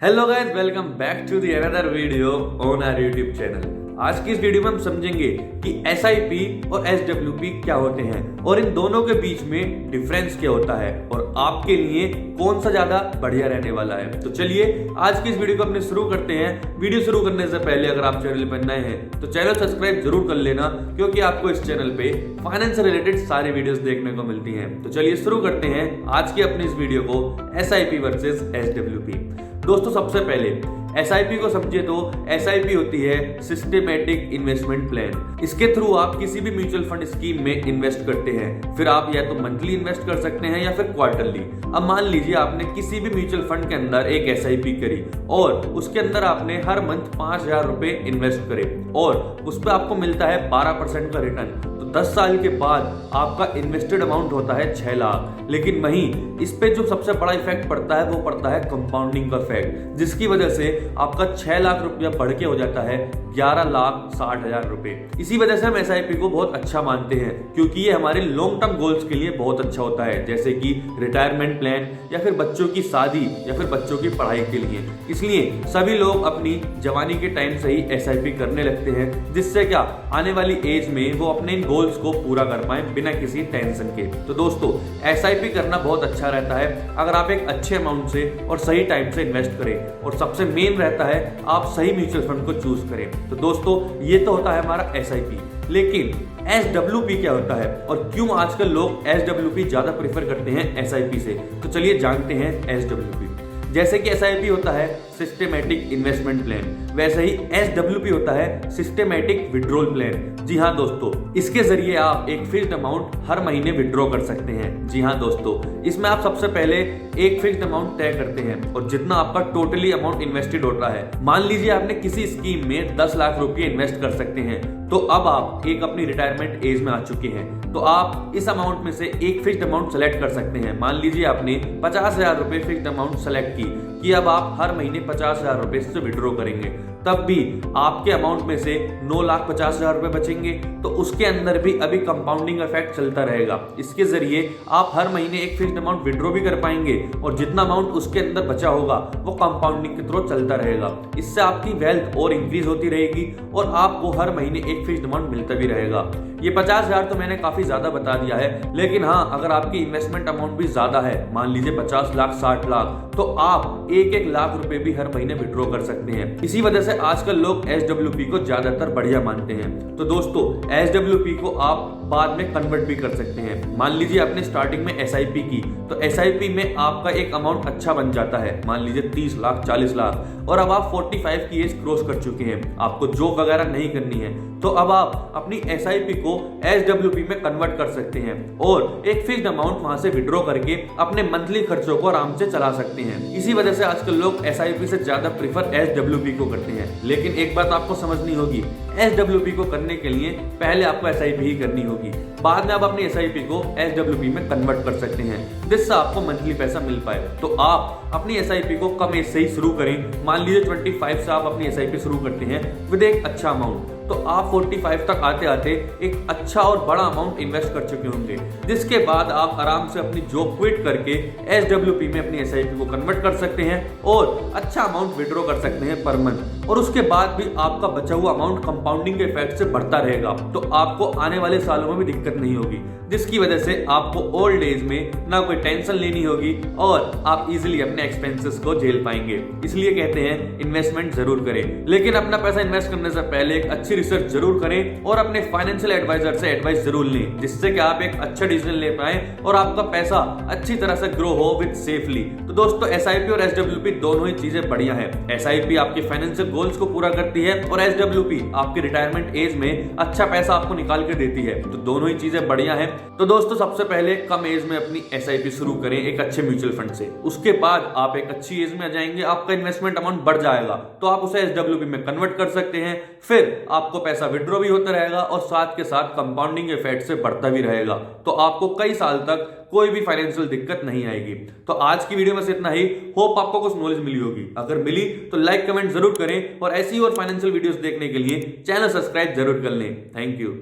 Hello guys, welcome back to the another video on our YouTube channel. आज की इस video में हम समझेंगे कि SIP और SWP क्या होते हैं और इन दोनों के बीच में डिफरेंस क्या होता है और आपके लिए कौन सा ज्यादा बढ़िया रहने वाला है। तो चलिए आज की इस वीडियो को अपने शुरू करते हैं। वीडियो शुरू करने से पहले अगर आप चैनल पर नए हैं तो चैनल सब्सक्राइब जरूर कर लेना, क्योंकि आपको इस चैनल पे फाइनेंस से रिलेटेड सारी वीडियोस देखने को मिलती हैं। तो चलिए शुरू करते हैं आज की अपनी इस वीडियो को SIP वर्सेस SWP। दोस्तों सबसे पहले SIP को समझिए तो SIP होती है सिस्टेमेटिक इन्वेस्टमेंट प्लान। इसके थ्रू आप किसी भी म्यूचुअल फंड स्कीम में इन्वेस्ट करते हैं। फिर आप या तो मंथली इन्वेस्ट कर सकते हैं या फिर क्वार्टरली। अब मान लीजिए आपने किसी भी म्यूचुअल फंड के अंदर एक SIP करी और उसके अंदर आपने हर मंथ 5,000 रुपए इन्वेस्ट करे और उस पर आपको मिलता है 12% का रिटर्न। 10 साल के बाद आपका इन्वेस्टेड अमाउंट होता है 6 लाख। लेकिन वहीं इस पे जो सबसे बड़ा इफेक्ट पड़ता है वो पड़ता है कंपाउंडिंग का इफेक्ट, जिसकी वजह से आपका 6 लाख रुपया बढ़ के हो जाता है 11,60,000 रुपए। इसी वजह से हम SIP को बहुत अच्छा मानते हैं, क्योंकि ये हमारे लॉन्ग टर्म गोल्स के लिए बहुत अच्छा होता है, जैसे कि रिटायरमेंट प्लान या फिर बच्चों की शादी या फिर बच्चों की पढ़ाई के लिए। इसलिए सभी लोग अपनी जवानी के टाइम से ही SIP करने लगते हैं, जिससे क्या आने वाली एज में वो अपने इन गोल्स को पूरा कर पाए बिना किसी टेंशन के। तो दोस्तों SIP करना बहुत अच्छा रहता है अगर आप एक अच्छे अमाउंट से और सही टाइम से इन्वेस्ट करें, और सबसे मेन रहता है आप सही म्यूचुअल फंड को चूज करें। तो दोस्तों ये तो होता है हमारा SIP, लेकिन SWP क्या होता है और क्यों आजकल लोग SWP ज्यादा प्रेफर करते हैं SIP से। तो चलिए जानते हैं SWP। जैसे कि SIP होता है सिस्टेमेटिक इन्वेस्टमेंट प्लान, वैसे ही SWP होता है सिस्टेमेटिक विड्रॉल प्लान। जी हाँ दोस्तों, इसके जरिए आप एक फिक्स्ड अमाउंट हर महीने विड्रॉ कर सकते हैं। जी हाँ दोस्तों, इसमें आप सबसे पहले एक फिक्स्ड अमाउंट तय करते हैं और जितना आपका टोटली अमाउंट इन्वेस्टेड होता है, मान लीजिए आपने किसी स्कीम में 10 लाख रुपए इन्वेस्ट कर सकते हैं, तो अब आप एक अपनी रिटायरमेंट एज में आ चुके हैं, तो आप इस अमाउंट में से एक फिक्स्ड अमाउंट सेलेक्ट कर सकते हैं। मान लीजिए आपने 50,000 रुपए फिक्स्ड अमाउंट सेलेक्ट की कि अब आप हर महीने 50,000 रुपए से विड्रॉ करेंगे, तब भी आपके अमाउंट में से 9,50,000 रुपए बचेंगे। तो उसके अंदर भी अभी कंपाउंडिंग इफेक्ट चलता रहेगा। इसके जरिए आप हर महीने एक फिक्स्ड अमाउंट विड्रॉ भी कर पाएंगे और जितना अमाउंट उसके अंदर बचा होगा वो कंपाउंडिंग के थ्रू चलता रहेगा। इससे आपकी वेल्थ और इंक्रीज होती रहेगी और आपको हर महीने एक फिक्स्ड अमाउंट मिलता भी रहेगा। ये 50,000 तो मैंने काफी ज्यादा बता दिया है, लेकिन हाँ अगर आपकी इन्वेस्टमेंट अमाउंट भी ज्यादा है, मान लीजिए 50 लाख 60 लाख, तो आप 1-1 लाख रुपए भी हर महीने विड्रॉ कर सकते हैं। इसी वजह से आजकल लोग SWP को ज्यादातर बढ़िया मानते हैं। तो दोस्तों SWP को आप बाद में कन्वर्ट भी कर सकते हैं। मान लीजिए आपने स्टार्टिंग में SIP की, तो SIP में आपका एक अमाउंट अच्छा बन जाता है, मान लीजिए 30 लाख 40 लाख, और अब आप 45 की एज क्रॉस कर चुके हैं, आपको जॉब वगैरह नहीं करनी है, तो अब आप अपनी SIP को SWP में कन्वर्ट कर सकते हैं और एक फिक्स्ड अमाउंट वहां से विड्रॉ करके अपने मंथली खर्चों को आराम से चला सकते हैं। इसी वजह से आजकल लोग SIP से ज्यादा प्रीफर SWP को करते हैं। लेकिन एक बात आपको समझनी होगी, SWP को करने के लिए पहले आपको SIP ही करनी होगी, बाद में आप अपनी SIP को SWP में कन्वर्ट कर सकते हैं, जिससे आपको मंथली पैसा मिल पाए। तो आप अपनी SIP को कम एज से ही शुरू करें। मान लीजिए 25 से आप अपनी SIP शुरू करते हैं विद एक अच्छा अमाउंट, तो आप 45 तक आते आते एक अच्छा और बड़ा अमाउंट इन्वेस्ट कर चुके होंगे, जिसके बाद आप आराम से अपनी जॉब क्विट करके SWP में अपनी SIP को कन्वर्ट कर सकते हैं और अच्छा अमाउंट विड्रॉ कर सकते हैं पर मंथ। और उसके बाद भी आपका बचा हुआ अमाउंट कंपाउंडिंग के इफेक्ट से बढ़ता रहेगा, तो आपको आने वाले सालों में भी दिक्कत नहीं होगी, जिसकी वजह से आपको ओल्ड एज में ना कोई टेंशन लेनी होगी और आप इजीली अपने एक्सपेंसेस को झेल पाएंगे। इसलिए कहते हैं इन्वेस्टमेंट जरूर करें, लेकिन अपना पैसा इन्वेस्ट करने से पहले एक अच्छी रिसर्च जरूर करें और अपने फाइनेंशियल एडवाइजर से एडवाइस जरूर लें, जिससे कि आप एक अच्छा डिसीजन ले पाए और आपका पैसा अच्छी तरह से ग्रो हो विद सेफली। तो दोस्तों SIP और SWP दोनों ही चीजें बढ़िया है। SIP आपके फाइनेंशियल गोल्स को पूरा करती है और SWP आपकी रिटायरमेंट एज में अच्छा पैसा आपको निकाल के देती है। तो दोनों ही चीजें बढ़िया है। तो दोस्तों सबसे पहले कम एज में अपनी SIP शुरू करें एक अच्छे म्यूचुअल फंड से, उसके बाद आप एक अच्छी एज में आ जाएंगे, आपका इन्वेस्टमेंट अमाउंट बढ़ जाएगा, तो आप उसे SWP में कन्वर्ट कर सकते हैं। फिर आपको पैसा विड्रॉ भी होता रहेगा और साथ के साथ कंपाउंडिंग इफेक्ट से बढ़ता भी रहेगा, तो आपको कई साल तक कोई भी फाइनेंशियल दिक्कत नहीं आएगी। तो आज की वीडियो में से इतना ही। होप आपको कुछ नॉलेज मिली होगी। अगर मिली तो लाइक कमेंट जरूर करें और ऐसी और फाइनेंशियल वीडियोस देखने के लिए चैनल सब्सक्राइब जरूर कर लें। Thank you.